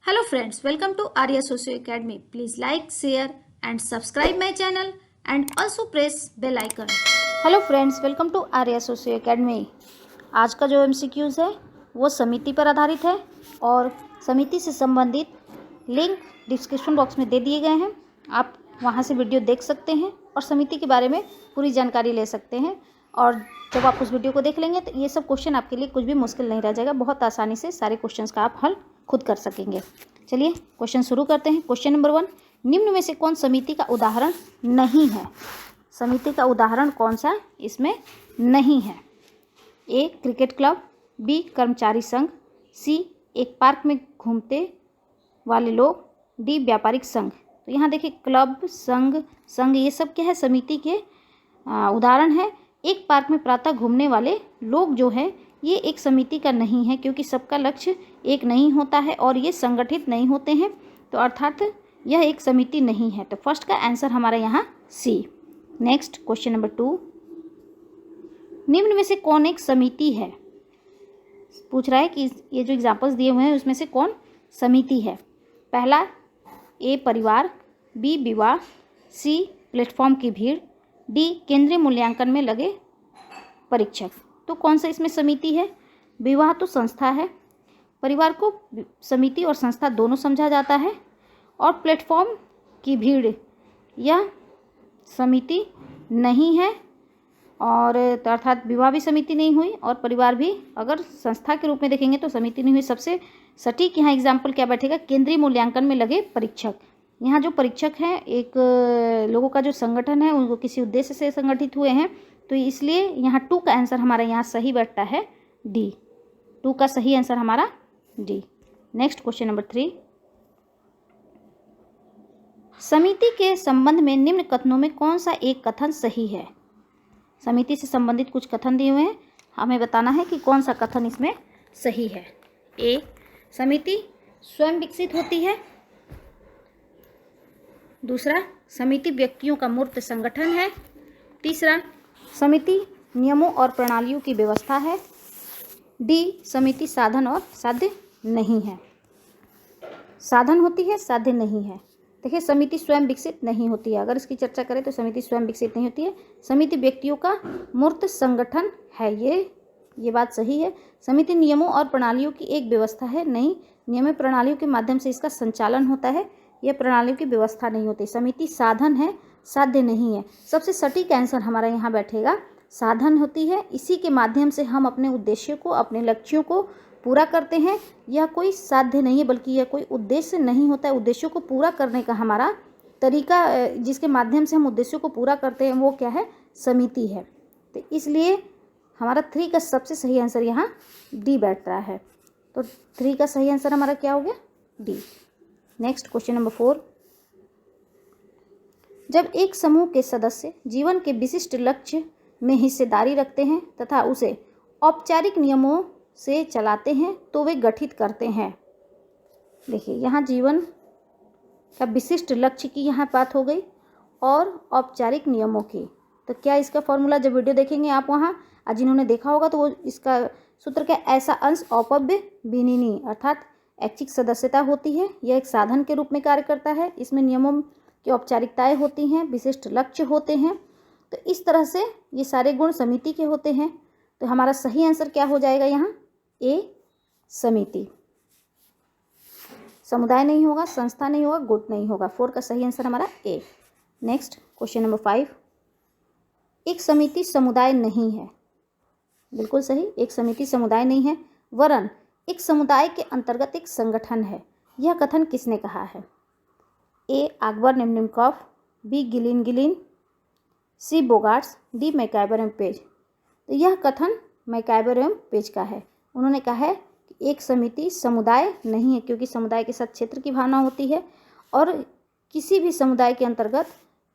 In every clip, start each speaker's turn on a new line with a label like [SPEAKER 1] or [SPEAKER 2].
[SPEAKER 1] Hello friends, welcome to Arya Socio Academy. Please like, share and subscribe my channel and also press bell icon. Hello friends, welcome to Arya Socio Academy. आज का जो MCQs है वो समिति पर आधारित है और समिति से संबंधित लिंक डिस्क्रिप्शन बॉक्स में दे दिए गए हैं। आप वहां से वीडियो देख सकते हैं और समिति के बारे में पूरी जानकारी ले सकते हैं। और जब आप उस वीडियो को देख लेंगे तो ये सब क्वेश्चन आपके लिए कुछ भी मुश्किल नहीं रह जाएगा। बहुत आसानी से सारे क्वेश्चंस का आप हल खुद कर सकेंगे। चलिए क्वेश्चन शुरू करते हैं। क्वेश्चन नंबर 1, निम्न में से कौन समिति का उदाहरण नहीं है? समिति का उदाहरण कौन सा इसमें नहीं है? ए क्रिकेट क्लब, बी कर्मचारी संघ, सी एक पार्क में घूमते वाले लोग, डी व्यापारिक संघ। तो यहाँ देखिए क्लब, संघ ये सब क्या है? समिति के उदाहरण है। एक पार्क में प्रातः घूमने वाले लोग जो है ये एक समिति का नहीं है, क्योंकि सबका लक्ष्य एक नहीं होता है और ये संगठित नहीं होते हैं, तो अर्थात यह एक समिति नहीं है। तो फर्स्ट का आंसर हमारा यहाँ सी। नेक्स्ट क्वेश्चन नंबर 2, निम्न में से कौन एक समिति है? पूछ रहा है कि ये जो एग्जाम्पल्स दिए हुए हैं उसमें से कौन समिति है। पहला ए परिवार, बी विवाह, सी प्लेटफॉर्म की भीड़, डी केंद्रीय मूल्यांकन में लगे परीक्षक। तो कौन सा इसमें समिति है? विवाह तो संस्था है, परिवार को समिति और संस्था दोनों समझा जाता है, और प्लेटफॉर्म की भीड़ यह समिति नहीं है, और तो अर्थात विवाह भी समिति नहीं हुई और परिवार भी अगर संस्था के रूप में देखेंगे तो समिति नहीं हुई। सबसे सटीक यहाँ एग्जाम्पल क्या बैठेगा? केंद्रीय मूल्यांकन में लगे परीक्षक। यहाँ जो परीक्षक हैं एक लोगों का जो संगठन है, उनको किसी उद्देश्य से संगठित हुए हैं, तो इसलिए यहाँ 2 का आंसर हमारा यहाँ सही बैठता है डी। 2 का सही आंसर हमारा डी। नेक्स्ट क्वेश्चन नंबर 3, समिति के संबंध में निम्न कथनों में कौन सा एक कथन सही है? समिति से संबंधित कुछ कथन दिए हुए हैं, हमें बताना है कि कौन सा कथन इसमें सही है। ए समिति स्वयं विकसित होती है, दूसरा समिति व्यक्तियों का मूर्त संगठन है, तीसरा समिति नियमों और प्रणालियों की व्यवस्था है, डी समिति साधन और साध्य नहीं है। साधन होती है, साध्य नहीं है। देखिए समिति स्वयं विकसित नहीं होती है, अगर इसकी चर्चा करें तो समिति स्वयं विकसित नहीं होती है। समिति व्यक्तियों का मूर्त संगठन है, ये बात सही है। समिति नियमों और प्रणालियों की एक व्यवस्था है, नहीं, नियम प्रणालियों के माध्यम से इसका संचालन होता है, यह प्रणालियों की व्यवस्था नहीं होती। समिति साधन है, साध्य नहीं है। सबसे सटीक आंसर हमारा यहाँ बैठेगा साधन होती है, इसी के माध्यम से हम अपने उद्देश्य को, अपने लक्ष्यों को पूरा करते हैं। यह कोई साध्य नहीं है, बल्कि यह कोई उद्देश्य नहीं होता है। उद्देश्यों को पूरा करने का हमारा तरीका, जिसके माध्यम से हम उद्देश्यों को पूरा करते हैं, वो क्या है? समिति है। तो इसलिए हमारा 3 का सबसे सही आंसर यहाँ डी बैठ रहा है। तो 3 का सही आंसर हमारा क्या हो गया? डी। नेक्स्ट क्वेश्चन नंबर 4, जब एक समूह के सदस्य जीवन के विशिष्ट लक्ष्य में हिस्सेदारी रखते हैं तथा उसे औपचारिक नियमों से चलाते हैं तो वे गठित करते हैं। देखिए यहाँ जीवन का विशिष्ट लक्ष्य की यहाँ बात हो गई और औपचारिक नियमों की। तो क्या इसका फॉर्मूला जब वीडियो देखेंगे आप वहाँ, जिन्होंने देखा होगा तो वो इसका सूत्र क्या? ऐसा अंश औपव्य विनिनी, अर्थात ऐच्छिक सदस्यता होती है। यह एक साधन के रूप में कार्य करता है, इसमें नियमों की औपचारिकताएं होती हैं, विशिष्ट लक्ष्य होते हैं। तो इस तरह से ये सारे गुण समिति के होते हैं। तो हमारा सही आंसर क्या हो जाएगा यहाँ? ए समिति। समुदाय नहीं होगा, संस्था नहीं होगा, गुट नहीं होगा। 4 का सही आंसर हमारा ए। नेक्स्ट क्वेश्चन नंबर 5, एक समिति समुदाय नहीं है। बिल्कुल सही, एक समिति समुदाय नहीं है, वरन एक समुदाय के अंतर्गत एक संगठन है। यह कथन किसने कहा है? ए अकबर निम्नकॉफ, बी गिलिन, सी बोगार्ट्स, डी मैकाइबर एवं पेज। तो यह कथन मैकाइबर एवं पेज का है। उन्होंने कहा है कि एक समिति समुदाय नहीं है, क्योंकि समुदाय के साथ क्षेत्र की भावना होती है, और किसी भी समुदाय के अंतर्गत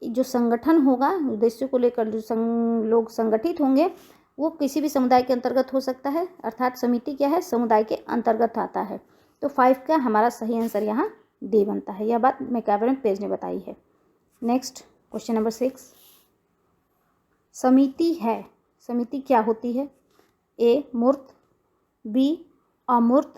[SPEAKER 1] जो संगठन होगा, उद्देश्यों को लेकर जो लोग संगठित होंगे, वो किसी भी समुदाय के अंतर्गत हो सकता है। अर्थात समिति क्या है? समुदाय के अंतर्गत आता है। तो 5 का हमारा सही आंसर यहाँ डी बनता है। यह बात मैकाइबर एवं पेज ने बताई है। नेक्स्ट क्वेश्चन नंबर 6, समिति है, समिति क्या होती है? ए मूर्त, बी अमूर्त,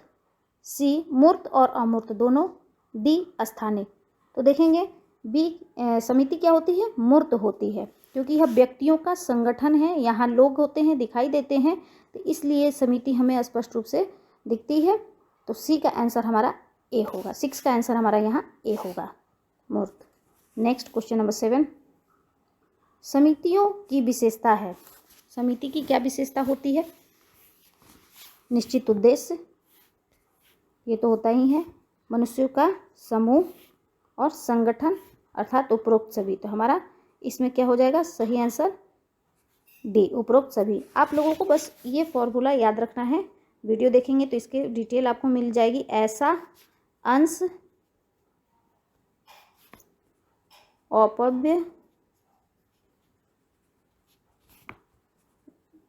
[SPEAKER 1] सी मूर्त और अमूर्त दोनों, डी स्थानिक। तो देखेंगे बी समिति क्या होती है, मूर्त होती है, क्योंकि यह व्यक्तियों का संगठन है, यहाँ लोग होते हैं, दिखाई देते हैं, तो इसलिए समिति हमें स्पष्ट रूप से दिखती है। तो सी का आंसर हमारा ए होगा, 6 का आंसर हमारा यहाँ ए होगा, मूर्त। नेक्स्ट क्वेश्चन नंबर 7, समितियों की विशेषता है। समिति की क्या विशेषता होती है? निश्चित उद्देश्य, ये तो होता ही है, मनुष्यों का समूह और संगठन अर्थात उपरोक्त सभी। तो हमारा इसमें क्या हो जाएगा, सही आंसर डी, उपरोक्त सभी। आप लोगों को बस ये फॉर्मूला याद रखना है, वीडियो देखेंगे तो इसके डिटेल आपको मिल जाएगी। ऐसा अंश अपव्यय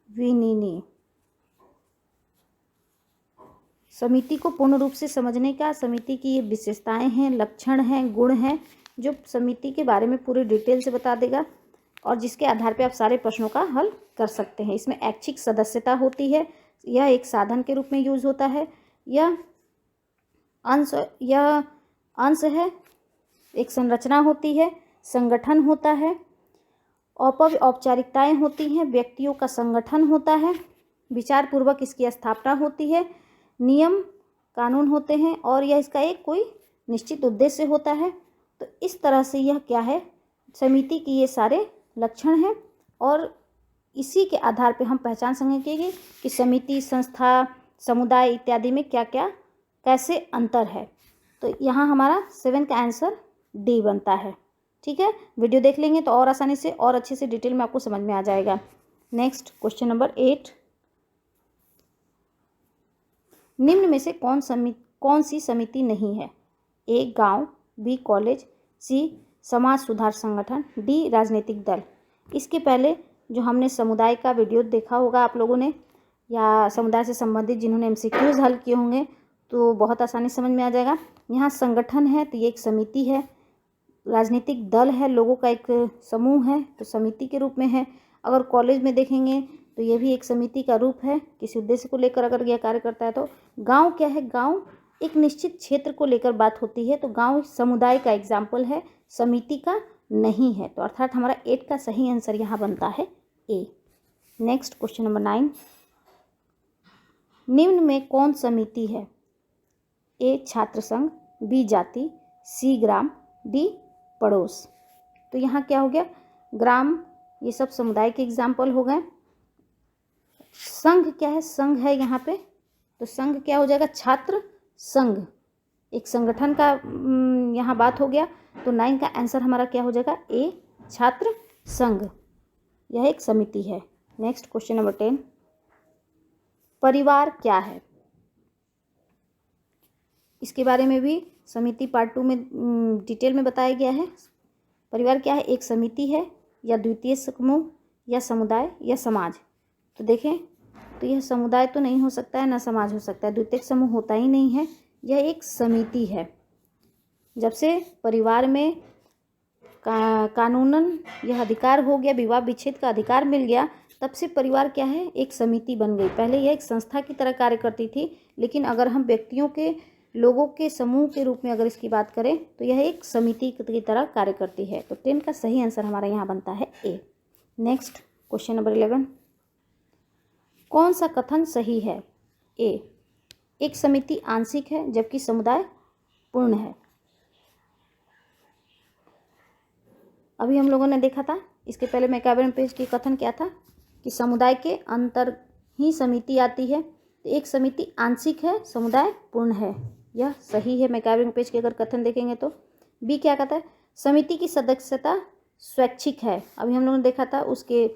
[SPEAKER 1] विनिनी। समिति को पूर्ण रूप से समझने का, समिति की ये विशेषताएं हैं, लक्षण हैं, गुण हैं, जो समिति के बारे में पूरी डिटेल से बता देगा और जिसके आधार पर आप सारे प्रश्नों का हल कर सकते हैं। इसमें ऐच्छिक सदस्यता होती है, यह एक साधन के रूप में यूज होता है, यह अंश है, एक संरचना होती है, संगठन होता है, औपचारिकताएं होती हैं, व्यक्तियों का संगठन होता है, विचार पूर्वक इसकी स्थापना होती है, नियम कानून होते हैं और यह इसका एक कोई निश्चित उद्देश्य होता है। तो इस तरह से यह क्या है, समिति की ये सारे लक्षण हैं और इसी के आधार पर हम पहचान सकेंगे कि समिति, संस्था, समुदाय इत्यादि में क्या क्या कैसे अंतर है। तो यहाँ हमारा 7 का आंसर डी बनता है। ठीक है, वीडियो देख लेंगे तो और आसानी से और अच्छे से डिटेल में आपको समझ में आ जाएगा। नेक्स्ट क्वेश्चन नंबर 8, निम्न में से कौन सी समिति नहीं है? ए गांव, बी कॉलेज, सी समाज सुधार संगठन, डी राजनीतिक दल। इसके पहले जो हमने समुदाय का वीडियो देखा होगा आप लोगों ने, या समुदाय से संबंधित जिन्होंने एमसीक्यूज हल किए होंगे, तो बहुत आसानी समझ में आ जाएगा। यहाँ संगठन है तो ये एक समिति है, राजनीतिक दल है, लोगों का एक समूह है तो समिति के रूप में है। अगर कॉलेज में देखेंगे तो ये भी एक समिति का रूप है, किसी उद्देश्य को लेकर अगर यह कार्य करता है। तो गांव क्या है, गांव एक निश्चित क्षेत्र को लेकर बात होती है, तो गांव समुदाय का एग्जाम्पल है, समिति का नहीं है। तो अर्थात हमारा 8 का सही आंसर यहाँ बनता है ए। नेक्स्ट क्वेश्चन नंबर 9, निम्न में कौन समिति है? ए छात्र संघ, बी जाति, सी ग्राम, डी पड़ोस। तो यहाँ क्या हो गया, ग्राम ये सब समुदाय के एग्जाम्पल हो गए। संघ क्या है, संघ है यहाँ पे, तो संघ क्या हो जाएगा, छात्र संघ, एक संगठन का यहाँ बात हो गया। तो 9 का आंसर हमारा क्या हो जाएगा, ए छात्र संघ, यह एक समिति है। नेक्स्ट क्वेश्चन नंबर 10, परिवार क्या है? इसके बारे में भी समिति पार्ट 2 में डिटेल में बताया गया है। परिवार क्या है, एक समिति है या द्वितीय समूह या समुदाय या समाज। तो देखें तो यह समुदाय तो नहीं हो सकता है, ना समाज हो सकता है, द्वितीय समूह होता ही नहीं है, यह एक समिति है। जब से परिवार में कानूनन यह अधिकार हो गया, विवाह विच्छेद का अधिकार मिल गया, तब से परिवार क्या है, एक समिति बन गई। पहले यह एक संस्था की तरह कार्य करती थी, लेकिन अगर हम व्यक्तियों के, लोगों के समूह के रूप में अगर इसकी बात करें तो यह एक समिति की तरह कार्य करती है। तो 10 का सही आंसर हमारा यहाँ बनता है ए। नेक्स्ट क्वेश्चन नंबर 11, कौन सा कथन सही है? ए एक समिति आंशिक है जबकि समुदाय पूर्ण है। अभी हम लोगों ने देखा था, इसके पहले मैकाबरन पेज की कथन क्या था कि समुदाय के अंतर ही समिति आती है। तो एक समिति आंशिक है, समुदाय पूर्ण है, यह सही है। मैकाबरन पेज के अगर कथन देखेंगे तो बी क्या कहता है, समिति की सदस्यता स्वैच्छिक है। अभी हम लोगों ने देखा था उसके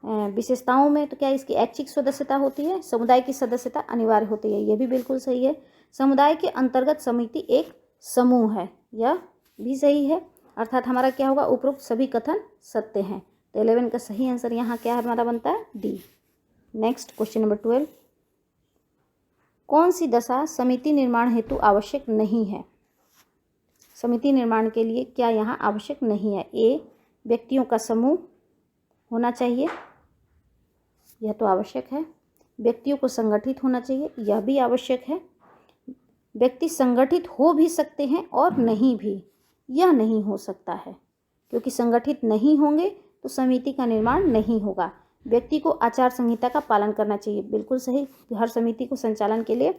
[SPEAKER 1] विशेषताओं में, तो क्या इसकी ऐच्छिक सदस्यता होती है, समुदाय की सदस्यता अनिवार्य होती है, यह भी बिल्कुल सही है। समुदाय के अंतर्गत समिति एक समूह है, यह भी सही है। अर्थात हमारा क्या होगा, उपरोक्त सभी कथन सत्य हैं। तो 11 का सही आंसर यहाँ क्या हमारा बनता है, डी। नेक्स्ट क्वेश्चन नंबर 12, कौन सी दशा समिति निर्माण हेतु आवश्यक नहीं है? समिति निर्माण के लिए क्या यहाँ आवश्यक नहीं है? ए व्यक्तियों का समूह होना चाहिए, यह तो आवश्यक है। व्यक्तियों को संगठित होना चाहिए, यह भी आवश्यक है। व्यक्ति संगठित हो भी सकते हैं और नहीं भी। यह नहीं हो सकता है, क्योंकि संगठित नहीं होंगे तो समिति का निर्माण नहीं होगा। व्यक्ति को आचार संहिता का पालन करना चाहिए, बिल्कुल सही। हर समिति को संचालन के लिए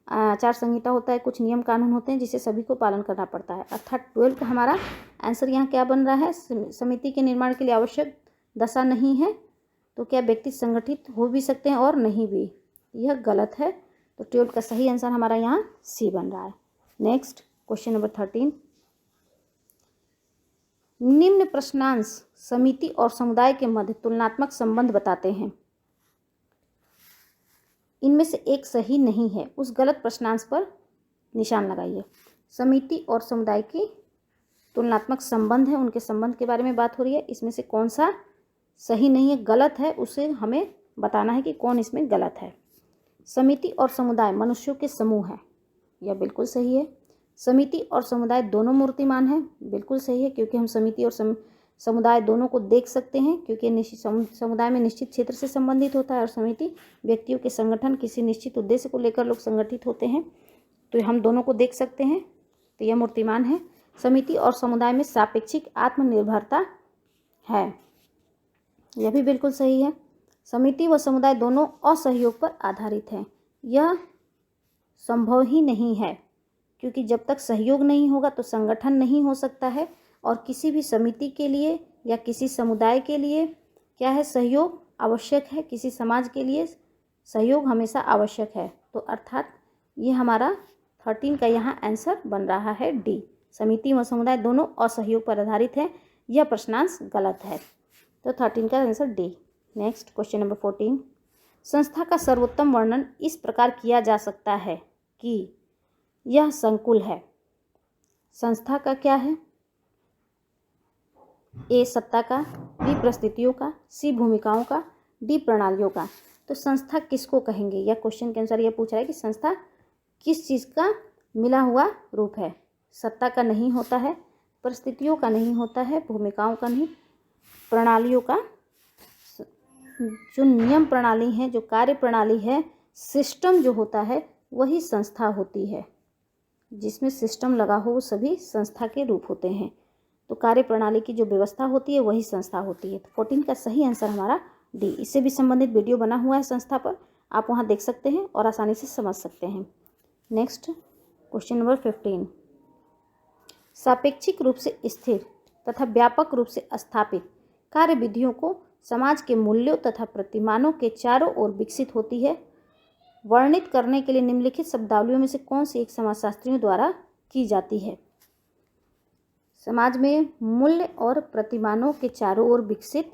[SPEAKER 1] आचार संहिता होता है, कुछ नियम कानून होते हैं जिसे सभी को पालन करना पड़ता है। अर्थात 12 का हमारा आंसर यहाँ क्या बन रहा है, समिति के निर्माण के लिए आवश्यक दशा नहीं है। तो क्या व्यक्ति संगठित हो भी सकते हैं और नहीं भी, यह गलत है। तो 12 का सही आंसर हमारा यहाँ सी बन रहा है। नेक्स्ट क्वेश्चन नंबर 13, निम्न प्रश्नांश समिति और समुदाय के मध्य तुलनात्मक संबंध बताते हैं। इनमें से एक सही नहीं है, उस गलत प्रश्नांश पर निशान लगाइए। समिति और समुदाय की तुलनात्मक संबंध है, उनके संबंध के बारे में बात हो रही है। इसमें से कौन सा सही नहीं है, गलत है, उसे हमें बताना है कि कौन इसमें गलत है। समिति और समुदाय मनुष्यों के समूह है, यह बिल्कुल सही है। समिति और समुदाय दोनों मूर्तिमान हैं, बिल्कुल सही है, क्योंकि हम समिति और समुदाय दोनों को देख सकते हैं, क्योंकि समुदाय में निश्चित क्षेत्र से संबंधित होता है और समिति व्यक्तियों के संगठन, किसी निश्चित उद्देश्य को लेकर लोग संगठित होते हैं, तो हम दोनों को देख सकते हैं, तो यह मूर्तिमान है। समिति और समुदाय में सापेक्षिक आत्मनिर्भरता है, यह भी बिल्कुल सही है। समिति व समुदाय दोनों असहयोग पर आधारित हैं, यह संभव ही नहीं है, क्योंकि जब तक सहयोग नहीं होगा तो संगठन नहीं हो सकता है। और किसी भी समिति के लिए या किसी समुदाय के लिए क्या है, सहयोग आवश्यक है। किसी समाज के लिए सहयोग हमेशा आवश्यक है। तो अर्थात ये हमारा 13 का यहाँ आंसर बन रहा है डी। समिति व समुदाय दोनों असहयोग पर आधारित है, यह प्रश्नांश गलत है। तो 13 का answer D. Next question number 14, संस्था का सर्वोत्तम वर्णन इस प्रकार किया जा सकता है कि यह संकुल है। संस्था का क्या है, ए सत्ता का, बी परिस्थितियों का, सी भूमिकाओं का, डी प्रणालियों का। तो संस्था किसको कहेंगे, यह क्वेश्चन के अनुसार यह पूछ रहा है कि संस्था किस चीज़ का मिला हुआ रूप है। सत्ता का नहीं होता है, परिस्थितियों का नहीं होता है, भूमिकाओं का नहीं, प्रणालियों का। जो नियम प्रणाली है, जो कार्य प्रणाली है, सिस्टम जो होता है, वही संस्था होती है। जिसमें सिस्टम लगा हो वो सभी संस्था के रूप होते हैं। तो कार्य प्रणाली की जो व्यवस्था होती है वही संस्था होती है। तो 14 का सही आंसर हमारा डी। इससे भी संबंधित वीडियो बना हुआ है संस्था पर, आप वहाँ देख सकते हैं और आसानी से समझ सकते हैं। नेक्स्ट क्वेश्चन नंबर 15, सापेक्षिक रूप से स्थिर तथा व्यापक रूप से स्थापित कार्य विधियों को समाज के मूल्यों तथा प्रतिमानों के चारों ओर विकसित होती है। वर्णित करने के लिए निम्नलिखित शब्दावलियों में से कौन सी एक समाजशास्त्रियों द्वारा की जाती है। समाज में मूल्य और प्रतिमानों के चारों ओर विकसित,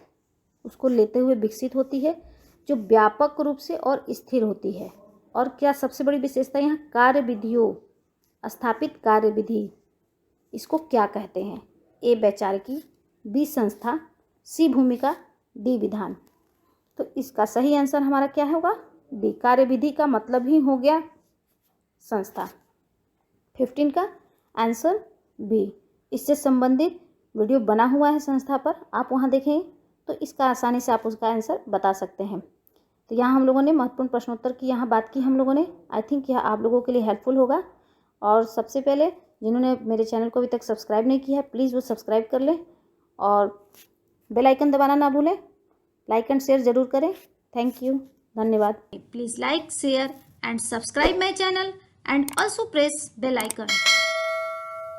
[SPEAKER 1] उसको लेते हुए विकसित होती है, जो व्यापक रूप से और स्थिर होती है। और क्या सबसे बड़ी विशेषता यहाँ कार्य विधियों, स्थापित कार्य विधि, इसको क्या कहते हैं। ए वैचारिकी, बी संस्था, सी भूमिका, डी विधान। तो इसका सही आंसर हमारा क्या होगा, डी। कार्य विधि का मतलब ही हो गया संस्था। 15 का आंसर बी। इससे संबंधित वीडियो बना हुआ है संस्था पर, आप वहां देखें तो इसका आसानी से आप उसका आंसर बता सकते हैं। तो यहाँ हम लोगों ने महत्वपूर्ण प्रश्नोत्तर की यहाँ बात की हम लोगों ने। आई थिंक यह आप लोगों के लिए हेल्पफुल होगा। और सबसे पहले जिन्होंने मेरे चैनल को अभी तक सब्सक्राइब नहीं किया है, प्लीज़ वो सब्सक्राइब कर लें और बेल आइकन दबाना ना भूलें। लाइक एंड शेयर ज़रूर करें। थैंक यू, धन्यवाद।
[SPEAKER 2] Please like, share and subscribe my channel and also press bell icon.